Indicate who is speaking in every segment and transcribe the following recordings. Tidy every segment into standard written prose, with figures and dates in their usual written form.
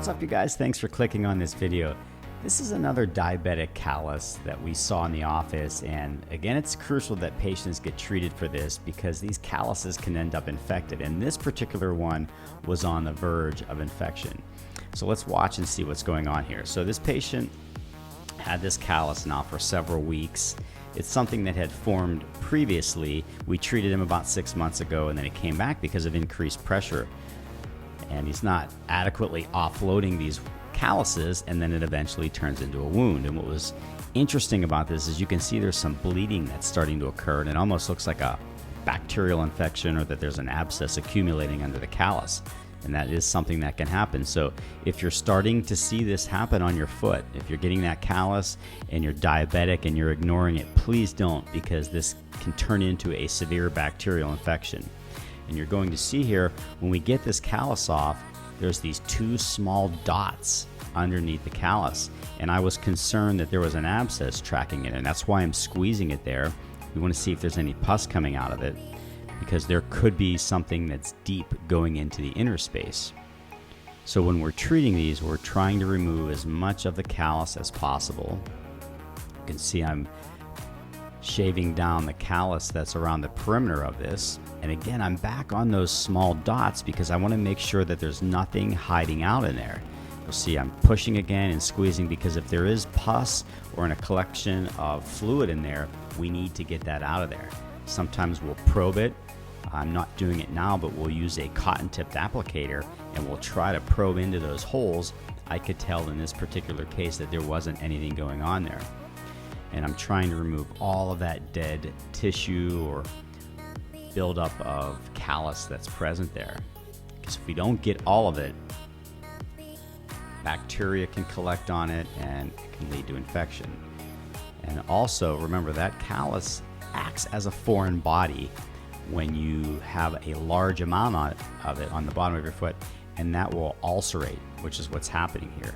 Speaker 1: What's up, you guys? Thanks for clicking on this video. This is another diabetic callus that we saw in the office, and again, it's crucial that patients get treated for this because these calluses can end up infected, and this particular one was on the verge of infection. So let's watch and see what's going on here. So this patient had this callus now for several weeks. It's something that had formed previously. We treated him about 6 months ago, and then it came back because of increased pressure. And he's not adequately offloading these calluses, and then it eventually turns into a wound. And what was interesting about this is you can see there's some bleeding that's starting to occur, and it almost looks like a bacterial infection or that there's an abscess accumulating under the callus. And that is something that can happen. So if you're starting to see this happen on your foot, if you're getting that callus and you're diabetic and you're ignoring it, please don't, because this can turn into a severe bacterial infection. And you're going to see here, when we get this callus off, there's these two small dots underneath the callus. And I was concerned that there was an abscess tracking it, and that's why I'm squeezing it there. We want to see if there's any pus coming out of it, because there could be something that's deep going into the inner space. So when we're treating these, we're trying to remove as much of the callus as possible. You can see I'm shaving down the callus that's around the perimeter of this. And again, I'm back on those small dots because I want to make sure that there's nothing hiding out in there. You'll see I'm pushing again and squeezing, because if there is pus or in a collection of fluid in there, we need to get that out of there. Sometimes we'll probe it. I'm not doing it now, but we'll use a cotton-tipped applicator and we'll try to probe into those holes. I could tell in this particular case that there wasn't anything going on there. And I'm trying to remove all of that dead tissue or buildup of callus that's present there. Because if we don't get all of it, bacteria can collect on it and it can lead to infection. And also remember that callus acts as a foreign body when you have a large amount of it on the bottom of your foot, and that will ulcerate, which is what's happening here.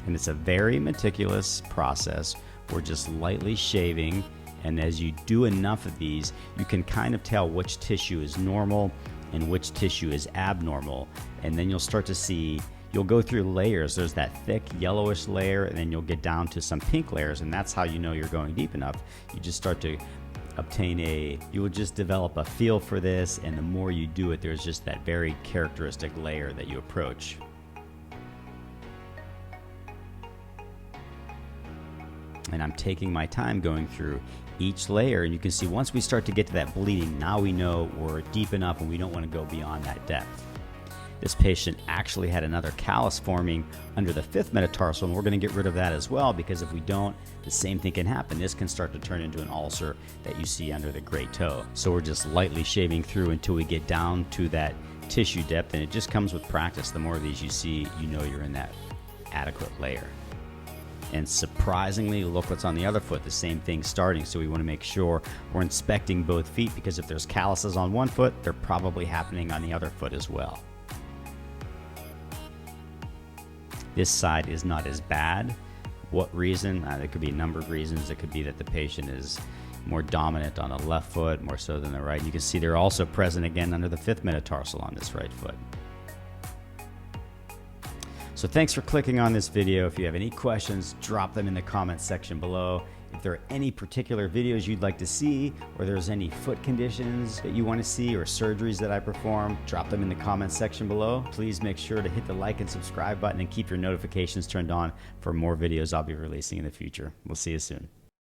Speaker 1: And it's a very meticulous process. We're just lightly shaving, and as you do enough of these, you can kind of tell which tissue is normal and which tissue is abnormal. And then you'll start to see, you'll go through layers. There's that thick yellowish layer, and then you'll get down to some pink layers, and that's how you know you're going deep enough. You just start to you will just develop a feel for this, and the more you do it, there's just that very characteristic layer that you approach. And I'm taking my time going through each layer, and you can see once we start to get to that bleeding, now we know we're deep enough and we don't want to go beyond that depth. This patient actually had another callus forming under the 5th metatarsal, and we're going to get rid of that as well, because if we don't, the same thing can happen. This can start to turn into an ulcer that you see under the great toe. So we're just lightly shaving through until we get down to that tissue depth, and it just comes with practice. The more of these you see, you know you're in that adequate layer. And surprisingly, look what's on the other foot, the same thing starting. So we want to make sure we're inspecting both feet, because if there's calluses on one foot, they're probably happening on the other foot as well. This side is not as bad. What reason? There could be a number of reasons. It could be that the patient is more dominant on the left foot, more so than the right. You can see they're also present again under the 5th metatarsal on this right foot. So thanks for clicking on this video. If you have any questions, drop them in the comment section below. If there are any particular videos you'd like to see, or there's any foot conditions that you want to see, or surgeries that I perform, drop them in the comment section below. Please make sure to hit the like and subscribe button and keep your notifications turned on for more videos I'll be releasing in the future. We'll see you soon.